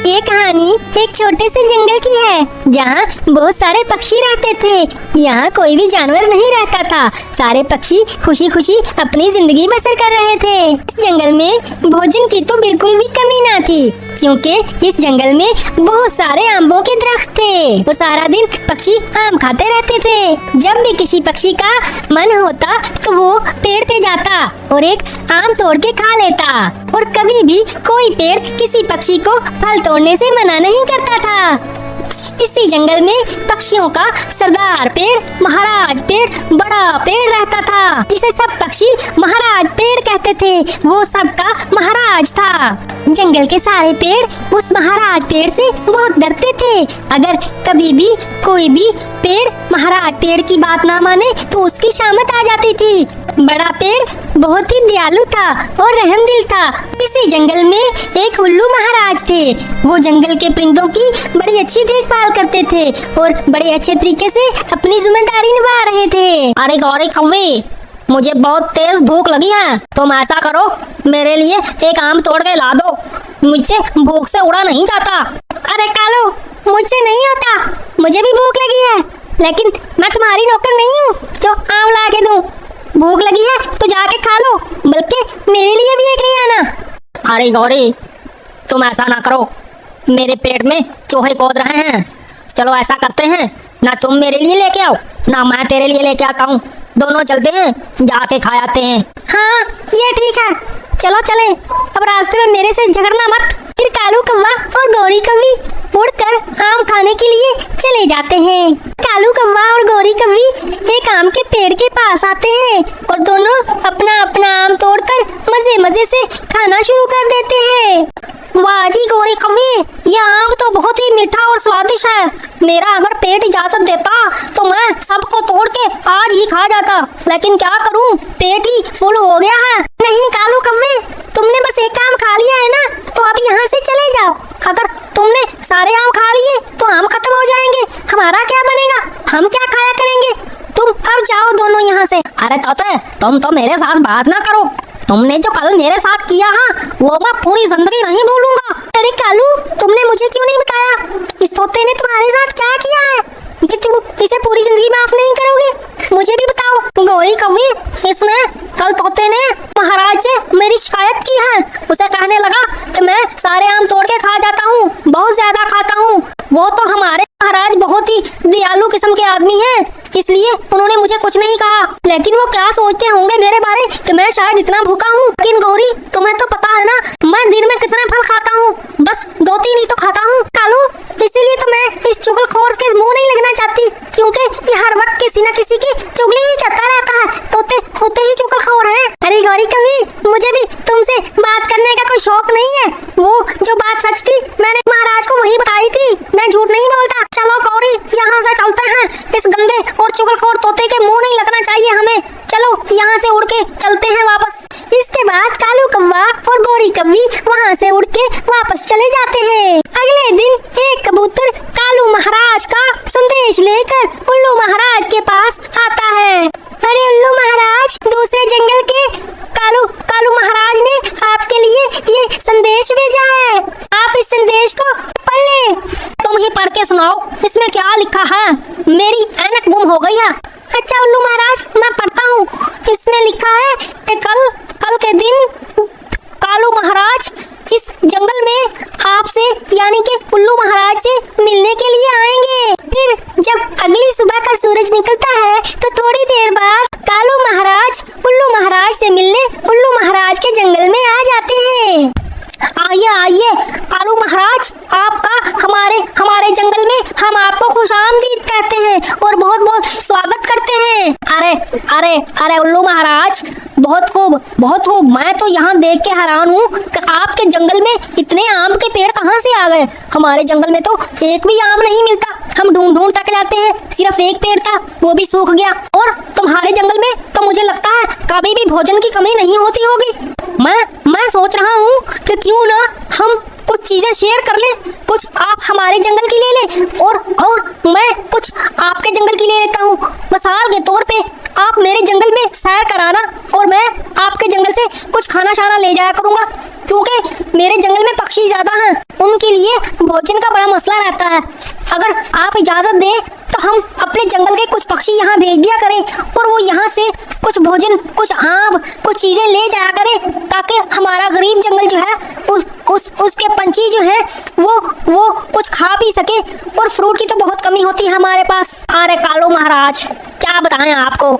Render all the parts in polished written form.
ये कहानी एक छोटे से जंगल की है जहाँ बहुत सारे पक्षी रहते थे। यहाँ कोई भी जानवर नहीं रहता था। सारे पक्षी खुशी खुशी अपनी जिंदगी बसर कर रहे थे। इस जंगल में भोजन की तो बिल्कुल भी कमी ना थी, क्योंकि इस जंगल में बहुत सारे आमों के दरख्त थे। वो सारा दिन पक्षी आम खाते रहते थे। जब भी किसी पक्षी का मन होता तो वो पेड़ पे जाता और एक आम तोड़ के खा लेता। और कभी भी कोई पेड़ किसी पक्षी को फल तोड़ने से मना नहीं करता था। इसी जंगल में पक्षियों का सरदार पेड़, महाराज पेड़, बड़ा पेड़ रहता था, जिसे सब पक्षी महाराज पेड़ कहते थे। वो सबका महाराज था। जंगल के सारे पेड़ उस महाराज पेड़ से बहुत डरते थे। अगर कभी भी कोई भी पेड़ महाराज पेड़ की बात ना माने तो उसकी शामत आ जाती थी। बड़ा पेड़ बहुत ही दयालु था और रहमदिल था। इसी जंगल में एक उल्लू महाराज थे। वो जंगल के परिंदों की बड़ी अच्छी देखभाल करते थे और बड़े अच्छे तरीके से अपनी जिम्मेदारी निभा रहे थे। अरे गौरी कौवी, मुझे बहुत तेज भूख लगी है। तुम ऐसा करो, मेरे लिए एक आम तोड़ के ला दो। मुझसे भूख से उड़ा नहीं जाता। अरे कालू, मुझसे नहीं होता। मुझे भी भूख लगी है, लेकिन मैं तुम्हारी नौकर नहीं हूँ जो आम ला के दूं। भूख लगी है तो जाके खा लो, बल्कि मेरे लिए भी एक ले आना। अरे गौरी, तुम ऐसा ना करो, मेरे पेट में चूहे कूद रहे हैं। चलो ऐसा करते हैं, ना तुम मेरे लिए लेके आओ ना मैं तेरे लिए लेके आता हूँ। दोनों चलते हैं, जाके खा आते हैं। हाँ, ये ठीक है, चलो चले। अब रास्ते में मेरे से झगड़ना मत। फिर कालू कौवा और गौरी कौवी उड़कर आम खाने के लिए चले जाते हैं। कालू कौवा और गौरी कौवी एक आम के पेड़ के पास आते हैं और दोनों अपना अपना आम तोड़कर मजे मजे से खाना शुरू कर देते हैं। वाह जी गौरी कौवी, ये आम तो बहुत ही मीठा और स्वादिष्ट है। मेरा अगर पेट इजाजत देता तो मैं सबको तोड़ के आज ही खा जाता, लेकिन क्या करूं, पेट ही फुल हो गया है। नहीं कालू कौवे, तुमने बस एक आम खा लिया है ना, तो अब यहाँ से चले जाओ। अगर तुमने सारे आम खा लिए तो आम खत्म हो जाएंगे। हमारा क्या बनेगा? हम क्या खाया करेंगे? तुम अब जाओ दोनों यहाँ से। अरे तोते, तुम तो मेरे साथ बात ना करो। तुमने जो कल मेरे साथ किया है वो मैं पूरी जिंदगी नहीं भूलूंगा। अरे कालू, तुमने मुझे क्यों नहीं बताया? इस तोते ने तुम्हारे साथ क्या किया है कि तुम इसे पूरी जिंदगी माफ नहीं करोगे? मुझे भी बताओ। गौरी कौवी, इसने कल तोते ने महाराज से मेरी शिकायत की है। उसे कहने लगा कि मैं सारे आम तोड़ के खा जाता हूँ, बहुत ज्यादा खाता हूँ। वो तो हमारे महाराज बहुत ही दयालु किस्म के आदमी हैं, इसलिए उन्होंने मुझे कुछ नहीं कहा। लेकिन वो क्या सोचते होंगे मेरे बारे कि मैं शायद इतना भूखा हूँ। लेकिन गौरी, तुम्हें तो पता है ना मैं दिन में कितने फल खाता हूँ, बस 2-3 ही तो खाता हूँ। कालू, इसीलिए तो मैं इस चुगलखोर के मुंह नहीं लगना चाहती, क्योंकि ये हर वक्त किसी न किसी की चुगली ही करता रहता है। तोते होते ही चुगलखोर हैं। अरे गौरी कौवी, मुझे भी तुमसे बात करने का कोई शौक नहीं है। वो जो बात सच थी मैंने महाराज को वही बताई थी, मैं झूठ नहीं बोलता। चलो गौरी, यहाँ से चलते हैं। इस गंदे और चुगलखोर तोते के मुंह नहीं लगना चाहिए हमें। चलो यहाँ से उड़ के चलते हैं वापस। इसके बाद कालू कौवा और गौरी कौवी वहाँ से उड़ के वापस चले जाते हैं। अगले दिन एक कबूतर कालू महाराज का संदेश लेकर उल्लू महाराज के पास आता है। अरे उल्लू महाराज, दूसरे जंगल के कालू महाराज ने आपके लिए ये संदेश भेजा है। आप इस संदेश को पढ़ ले। तुम ही पढ़ के सुनाओ, इसमें क्या लिखा है? मेरी ऐनक गुम हो गई है। अच्छा उल्लू महाराज, मैं पढ़ता हूँ। इसमें लिखा है कि कल के दिन कालू महाराज इस जंगल में आपसे यानी कि उल्लू महाराज से मिलने के लिए आएंगे। फिर जब अगली सुबह का सूरज निकलता है तो थोड़ी देर बाद कालू महाराज उल्लू महाराज से मिलने उल्लू महाराज के जंगल में आ जाते हैं। आइए आइए कालू महाराज, आपका हमारे जंगल में हम आपको खुशामदीद कहते हैं और बहुत बहुत स्वागत करते हैं। अरे उल्लू महाराज, बहुत खूब। मैं तो यहाँ देख के हैरान हूँ कि आपके जंगल में इतने आम के पेड़ कहाँ से आ गए। हमारे जंगल में तो एक भी आम नहीं मिलता। हम ढूंढ तक जाते हैं, सिर्फ एक पेड़ था, वो भी सूख गया। और तुम्हारे जंगल में तो मुझे लगता है कभी भी भोजन की कमी नहीं होती होगी। मैं सोच रहा हूँ कि क्यों ना हम कुछ चीजें शेयर कर ले। कुछ आप हमारे जंगल की ले ले और मैं कुछ आपके जंगल की ले लेता हूँ। मिसाल के तौर पे आप मेरे जंगल में सैर कराना और मैं आपके जंगल से कुछ खाना शाना ले जाया करूंगा, क्योंकि मेरे जंगल में पक्षी ज्यादा हैं, उनके लिए भोजन का बड़ा मसला रहता है। अगर आप इजाजत दें तो हम अपने जंगल के कुछ पक्षी यहाँ भेज दिया करें और वो यहाँ से कुछ भोजन, कुछ आम, कुछ चीजें ले जाया करें, ताकि हमारा गरीब जंगल जो है उसके पंछी जो है वो कुछ खा पी सके। और फ्रूट की तो बहुत कमी होती है हमारे पास। अरे कालू महाराज, क्या बताएं आपको,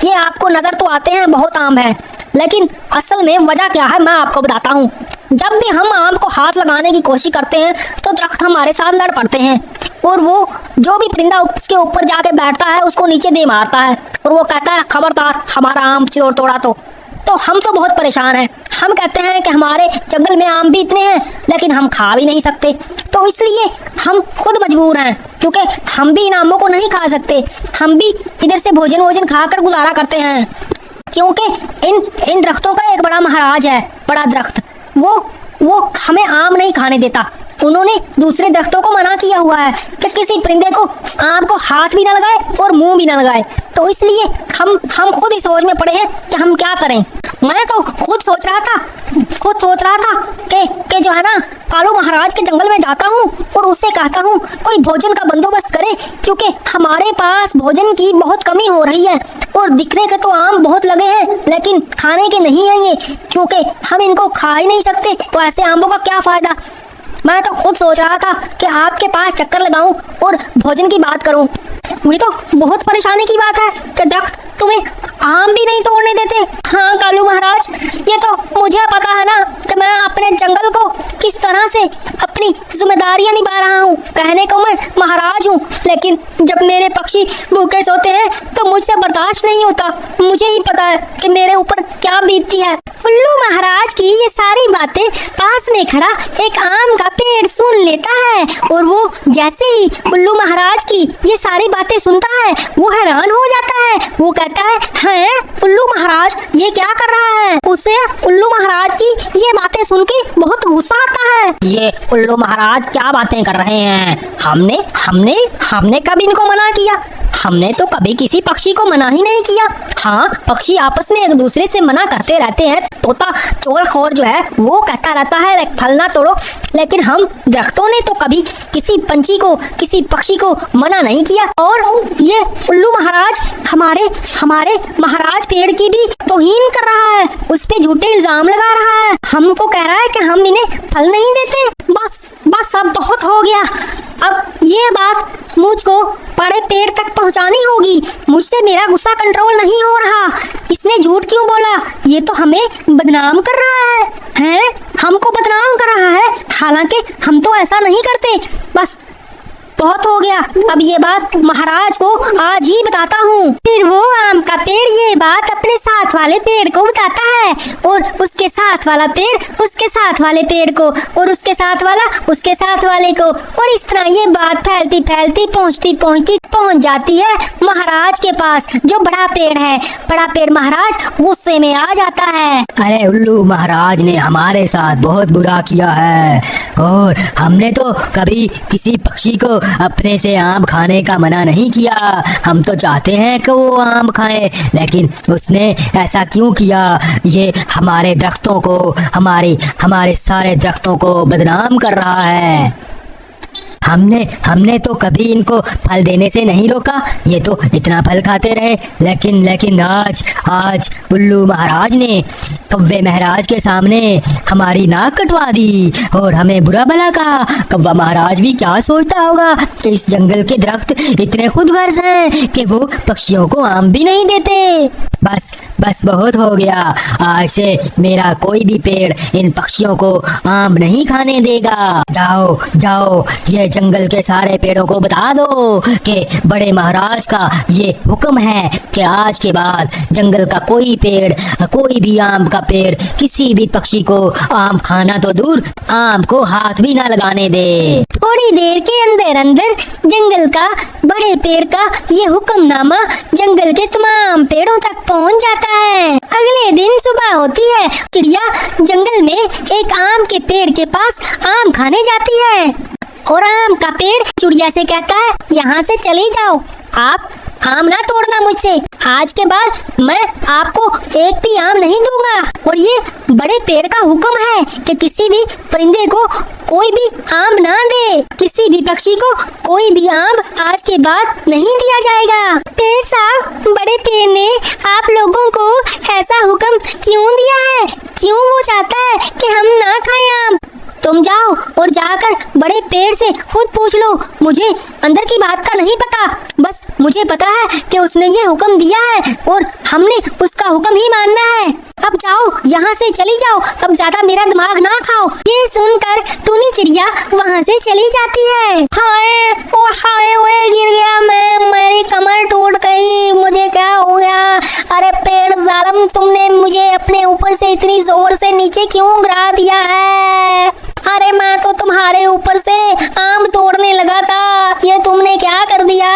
ये आपको नजर तो आते हैं बहुत आम है, लेकिन असल में वजह क्या है मैं आपको बताता हूँ। जब भी हम आम को हाथ लगाने की कोशिश करते हैं तो दरख्त हमारे साथ लड़ पड़ते हैं और वो जो भी परिंदा उसके ऊपर जाके बैठता है उसको नीचे दे मारता है और वो कहता है खबरदार हमारा आम चोर तोड़ा। तो हम तो बहुत परेशान हैं। हम कहते हैं कि हमारे जंगल में आम भी इतने हैं लेकिन हम खा भी नहीं सकते, तो इसलिए हम खुद मजबूर हैं, क्योंकि हम भी इन आमों को नहीं खा सकते। हम भी इधर से भोजन खाकर गुजारा करते हैं, क्योंकि इन दरख्तों का एक बड़ा महाराज है, बड़ा दरख्त, वो हमें आम नहीं खाने देता। उन्होंने दूसरे दरख्तों को मना किया हुआ है कि किसी परिंदे को आम को हाथ भी ना लगाए और मुंह भी ना लगाए। तो इसलिए हम खुद इस सोच में पड़े हैं कि हम क्या करें। मैं तो खुद सोच रहा था कि जो है ना, कालू महाराज के जंगल में जाता हूँ और उससे कहता हूँ कोई भोजन का बंदोबस्त करे, क्योंकि हमारे पास भोजन की बहुत कमी हो रही है और दिखने के तो आम बहुत लगे हैं लेकिन खाने के नहीं है ये, क्योंकि हम इनको खा ही नहीं सकते, तो ऐसे आमों का क्या फायदा। मैं तो खुद सोच रहा था कि आपके पास चक्कर लगाऊं और भोजन की बात करूं। मुझे तो बहुत परेशानी की बात है कि दरख्त तुम्हें आम भी नहीं तोड़ने देते। हाँ कालू महाराज, ये तो मुझे पता है ना कि मैं अपने जंगल को किस तरह से अपनी जिम्मेदारियां निभा रहा हूँ। कहने को मैं महाराज हूँ, लेकिन जब मेरे पक्षी भूखे सोते हैं तो मुझसे बर्दाश्त नहीं होता। मुझे ही पता है कि मेरे ऊपर क्या बीतती है। उल्लू महाराज की ये सारी बातें पास में खड़ा एक आम का पेड़ सुन लेता है और वो जैसे ही उल्लू महाराज की ये सारी बातें सुनता है वो हैरान हो जाता है। वो कहता है, हैं उल्लू महाराज ये क्या कर रहा है। उसे उल्लू महाराज की ये बातें सुन के बहुत गुस्सा आता है। ये उल्लू महाराज क्या बातें कर रहे हैं। हमने कभी इनको मना किया? हमने तो कभी किसी पक्षी को मना ही नहीं किया। हाँ, पक्षी आपस में एक दूसरे से मना करते रहते हैं। तोता चोरखोर जो है वो कहता रहता है फल ना तोड़ो, लेकिन हम दरख्तों ने तो कभी किसी पंछी को, किसी पक्षी को मना नहीं किया। और ये उल्लू महाराज हमारे महाराज पेड़ की भी तौहीन कर रहा है, उस पे झूठे इल्जाम लगा रहा है। हमको कह रहा है कि हम इन्हें फल नहीं देते। बस अब बहुत हो गया। अब ये बात मुझको बड़े पेड़ तक पहुंचानी होगी। मुझसे मेरा गुस्सा कंट्रोल नहीं हो रहा। इसने झूठ क्यों बोला? ये तो हमें बदनाम कर रहा है, हमको बदनाम कर रहा है, हालांकि हम तो ऐसा नहीं करते। बस बहुत हो गया। अब ये बात महाराज को आज ही बताता हूँ। फिर वो आम का पेड़ ये बात अपने साथ वाले पेड़ को बताता है और उसके साथ वाला पेड़ उसके साथ वाले पेड़ को और उसके साथ वाला उसके साथ वाले को, और इस तरह ये बात फैलती फैलती पहुँच जाती है महाराज के पास, जो बड़ा पेड़ है। बड़ा पेड़ महाराज गुस्से में आ जाता है। अरे उल्लू महाराज ने हमारे साथ बहुत बुरा किया है और हमने तो कभी किसी पक्षी को अपने से आम खाने का मना नहीं किया। हम तो चाहते हैं कि वो आम खाए, लेकिन उसने ऐसा क्यों किया? ये हमारे दरख्तों को, हमारे सारे दरख्तों को बदनाम कर रहा है। हमने तो कभी इनको फल देने से नहीं रोका, ये तो इतना फल खाते रहे। लेकिन आज उल्लू महाराज ने कौवे महाराज के सामने हमारी नाक कटवा दी और हमें बुरा भला कहा। कौवा महाराज भी क्या सोचता होगा कि इस जंगल के दरख्त इतने खुदगर्ज हैं कि वो पक्षियों को आम भी नहीं देते। बस बहुत हो गया। आज से मेरा कोई भी पेड़ इन पक्षियों को आम नहीं खाने देगा। जाओ ये जंगल के सारे पेड़ों को बता दो कि बड़े महाराज का ये हुक्म है कि आज के बाद जंगल का कोई पेड़, कोई भी आम का पेड़ किसी भी पक्षी को आम खाना तो दूर, आम को हाथ भी ना लगाने दे। थोड़ी देर के अंदर जंगल का बड़े पेड़ का ये हुक्मनामा जंगल के तमाम पेड़ों तक पहुंच जाता है। अगले दिन सुबह होती है। चिड़िया जंगल में एक आम के पेड़ के पास आम खाने जाती है और आम का पेड़ चिड़िया से कहता है, यहाँ से चले जाओ, आप आम ना तोड़ना मुझसे। आज के बाद मैं आपको एक भी आम नहीं दूंगा। और ये बड़े पेड़ का हुक्म है कि किसी भी परिंदे को कोई भी आम ना दे, किसी भी पक्षी को कोई भी आम आज के बाद नहीं दिया जाएगा। पेड़ साहब, बड़े पेड़ ने आप लोगों को ऐसा हुक्म क्यों दिया है? क्यों वो चाहता है कि हम ना खाएं आम? तुम जाओ और जाकर बड़े पेड़ से खुद पूछ लो। मुझे अंदर की बात का नहीं पता, बस मुझे पता है कि उसने ये हुक्म दिया है और हमने उसका हुक्म ही मानना है। अब जाओ, यहाँ से चली जाओ, अब ज्यादा मेरा दिमाग ना खाओ। ये सुनकर टूनी चिड़िया वहाँ से चली जाती है। हाय ओए गिर गया मैं, मेरी कमर टूट गई, मुझे क्या हो गया? अरे पेड़ जालिम, तुमने मुझे अपने ऊपर से इतनी जोर से नीचे क्यों गिरा दिया है? अरे मैं तो तुम्हारे ऊपर से आम तोड़ने लगा था, ये तुमने क्या कर दिया?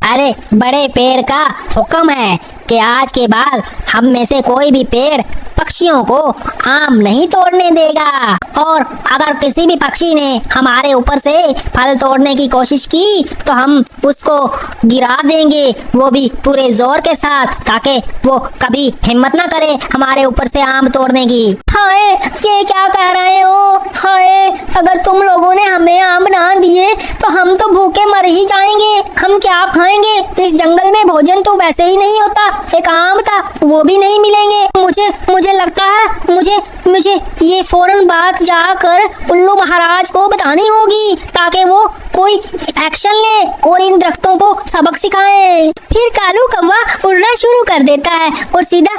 अरे बड़े पेड़ का हुक्म है कि आज के बाद हम में से कोई भी पेड़ पक्षियों को आम नहीं तोड़ने देगा, और अगर किसी भी पक्षी ने हमारे ऊपर से फल तोड़ने की कोशिश की तो हम उसको गिरा देंगे, वो भी पूरे जोर के साथ, ताकि वो कभी हिम्मत ना करे हमारे ऊपर से आम तोड़ने की। हाय, ये क्या कह रहे हो? हाय, अगर तुम लोगों ने हमें आम ना दिए तो हम तो भूखे मर ही जाएंगे। हम क्या खाएंगे? इस जंगल में भोजन तो वैसे ही नहीं होता, एक आम था वो भी नहीं मिलेंगे। मुझे लगता है मुझे ये फौरन बात जाकर उल्लू महाराज को बतानी होगी, ताकि वो कोई एक्शन ले और इन दरख्तों को सबक सिखाए। फिर कालू कौवा उड़ना शुरू कर देता है और सीधा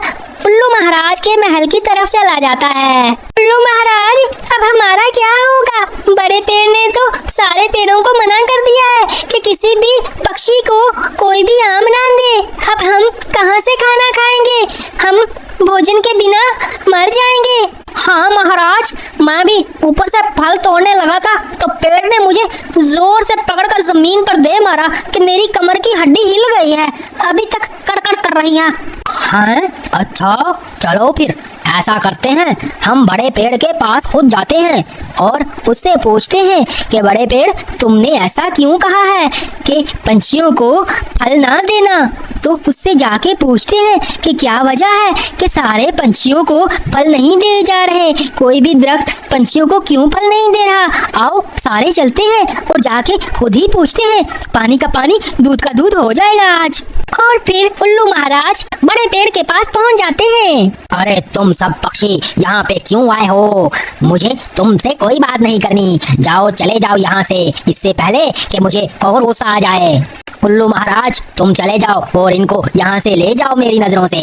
उल्लू महाराज के महल की तरफ चला जाता है। उल्लू महाराज, अब हमारा क्या होगा? बड़े पेड़ ने तो सारे पेड़ों को मना कर दिया है कि किसी भी पक्षी को कोई भी आम ना दे। अब हम कहाँ से खाना खाएंगे? हम भोजन के बिना मर जाएंगे। हाँ महाराज, मैं भी ऊपर से फल तोड़ने लगा था तो पेड़ ने मुझे जोर से पकड़कर जमीन पर दे मारा कि मेरी कमर की हड्डी हिल गई है, अभी तक कड़कड़ कर रही है। हाँ, अच्छा, चलो फिर ऐसा करते हैं, हम बड़े पेड़ के पास खुद जाते हैं और उससे पूछते हैं कि बड़े पेड़, तुमने ऐसा क्यों कहा है कि पंछियों को फल ना देना? तो उससे जाके पूछते हैं कि क्या वजह है कि सारे पंछियों को फल नहीं दिए जा रहे, कोई भी दरख्त पंछियों को क्यों फल नहीं दे रहा। आओ सारे चलते हैं और जाके खुद ही पूछते हैं, पानी का पानी दूध का दूध हो जाएगा आज। और फिर उल्लू महाराज बड़े पेड़ के पास पहुंच जाते हैं। अरे तुम सब पक्षी यहाँ पे क्यों आए हो? मुझे तुमसे कोई बात नहीं करनी, जाओ चले जाओ यहाँ से, इससे पहले कि मुझे और गुस्सा आ जाए। उल्लू महाराज, तुम चले जाओ और इनको यहाँ से ले जाओ मेरी नजरों से।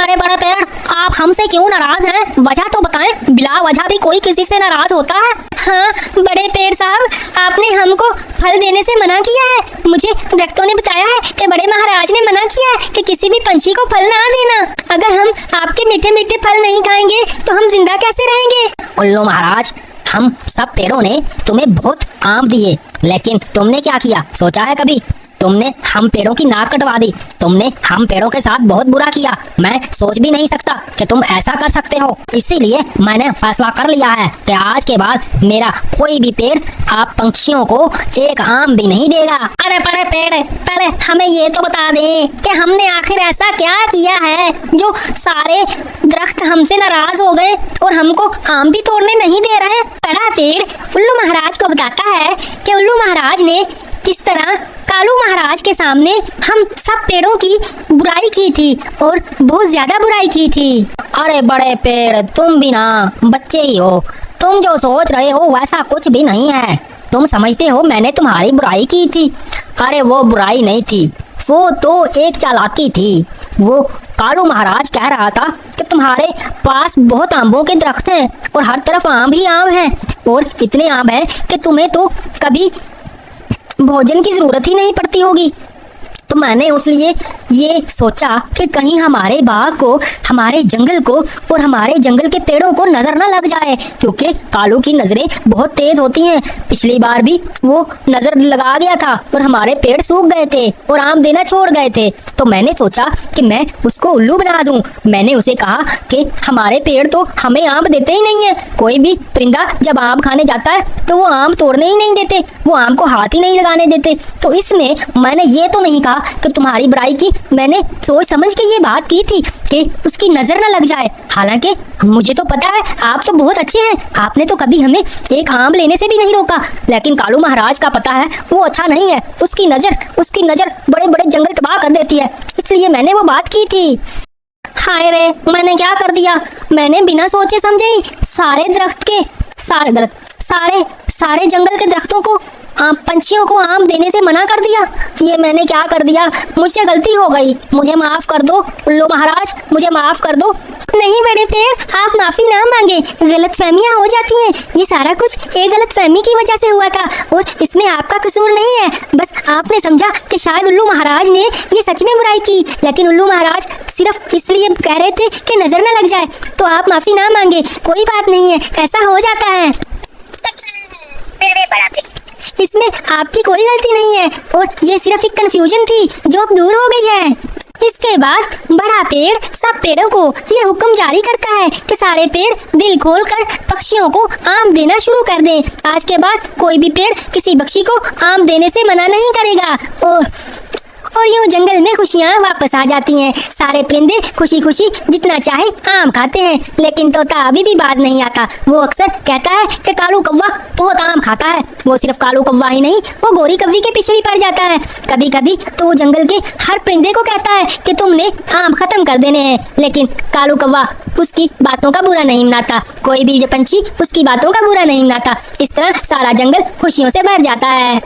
अरे बड़े पेड़, आप हमसे क्यों नाराज हैं? वजह तो बताएं, बिला वजह भी कोई किसी से नाराज होता है? हाँ बड़े पेड़ साहब, आपने हमको फल देने से मना किया है। मुझे दरख्तों ने बताया है कि बड़े महाराज ने मना किया है कि किसी भी पंछी को फल ना देना। अगर हम आपके मीठे मीठे फल नहीं खाएंगे तो हम जिंदा कैसे रहेंगे? उल्लू महाराज, हम सब पेड़ों ने तुम्हें बहुत आम दिए, लेकिन तुमने क्या किया सोचा है कभी? तुमने हम पेड़ों की नाक कटवा दी, तुमने हम पेड़ों के साथ बहुत बुरा किया। मैं सोच भी नहीं सकता कि तुम ऐसा कर सकते हो, इसीलिए मैंने फैसला कर लिया है कि आज के बाद मेरा कोई भी पेड़ आप पंछियों को एक आम भी नहीं देगा। अरे बड़े पेड़, पहले हमें ये तो बता दें कि हमने आखिर ऐसा क्या किया है जो सारे दरख्त हमसे नाराज हो गए और हमको आम भी तोड़ने नहीं दे रहे। बड़ा पेड़ उल्लू महाराज को बताता है कि उल्लू महाराज ने किस तरह कालू महाराज के सामने हम सब पेड़ों की बुराई की थी और बहुत ज्यादा बुराई की थी। अरे बड़े पेड़, तुम भी ना बच्चे ही हो, तुम जो सोच रहे हो वैसा कुछ भी नहीं है। तुम समझते हो मैंने तुम्हारी बुराई की थी, अरे वो बुराई नहीं थी, वो तो एक चालाकी थी। वो कालू महाराज कह रहा था कि तुम्हारे पास बहुत आमों के दरख्त हैं और हर तरफ आम ही आम हैं, और इतने आम हैं कि तुम्हें तो कभी भोजन की जरूरत ही नहीं पड़ती होगी। तो मैंने उसलिए ये सोचा कि कहीं हमारे बाग को, हमारे जंगल को और हमारे जंगल के पेड़ों को नजर न लग जाए, क्योंकि कालू की नजरें बहुत तेज होती हैं। पिछली बार भी वो नजर लगा गया था और हमारे पेड़ सूख गए थे और आम देना छोड़ गए थे। तो मैंने सोचा कि मैं उसको उल्लू बना दूं। मैंने उसे कहा कि हमारे पेड़ तो हमें आम देते ही नहीं है। कोई भी परिंदा जब आम खाने जाता है तो वो आम तोड़ने ही नहीं देते, वो आम को हाथ ही नहीं लगाने देते। तो इसमें मैंने ये तो नहीं कहा कि तुम्हारी बुराई की, मैंने सोच समझ के ये बात की थी कि उसकी नजर न लग जाए। हालांकि मुझे तो पता है आप तो बहुत अच्छे हैं, आपने तो कभी हमें एक आम लेने से भी नहीं रोका। लेकिन कालू महाराज का पता है वो अच्छा नहीं है, उसकी नजर बड़े बड़े जंगल तबाह कर देती है, इसलिए मैंने वो बात की थी। हाय रे, मैंने क्या कर दिया? मैंने बिना सोचे समझे ही सारे जंगल के दरख्तों को, पंछियों को आम देने से मना कर दिया। ये मैंने क्या कर दिया? मुझसे गलती हो गई, मुझे माफ कर दो उल्लू महाराज, मुझे माफ कर दो। नहीं बड़े पेड़, आप माफी ना मांगे, गलतफहमियां हो जाती हैं। ये सारा कुछ एक गलतफहमी की वजह से हुआ था और इसमें आपका कसूर नहीं है। बस आपने समझा कि शायद उल्लू महाराज ने ये सच में बुराई की, लेकिन उल्लू महाराज सिर्फ इसलिए कह रहे थे कि नजर न लग जाए। तो आप माफी ना मांगे, कोई बात नहीं है, ऐसा हो जाता है। इसमें आपकी कोई गलती नहीं है और ये सिर्फ एक कंफ्यूजन थी जो अब दूर हो गई है। इसके बाद बड़ा पेड़ सब पेड़ों को ये हुक्म जारी करता है कि सारे पेड़ दिल खोलकर पक्षियों को आम देना शुरू कर दें। आज के बाद कोई भी पेड़ किसी पक्षी को आम देने से मना नहीं करेगा। और यूं जंगल में खुशियाँ वापस आ जाती हैं। सारे परिंदे खुशी खुशी जितना चाहे आम खाते हैं, लेकिन तोता अभी भी बाज नहीं आता। वो अक्सर कहता है कि कालू कौवा बहुत आम खाता है। वो सिर्फ कालू कौवा ही नहीं, वो गोरी कौवी के पीछे भी पड़ जाता है। कभी कभी तो वो जंगल के हर परिंदे को कहता है कि तुमने आम खत्म कर देने हैं, लेकिन कालू कौवा उसकी बातों का बुरा नहीं मनाता। कोई भी पंछी उसकी बातों का बुरा नहीं मनाता। इस तरह सारा जंगल खुशियों से भर जाता है।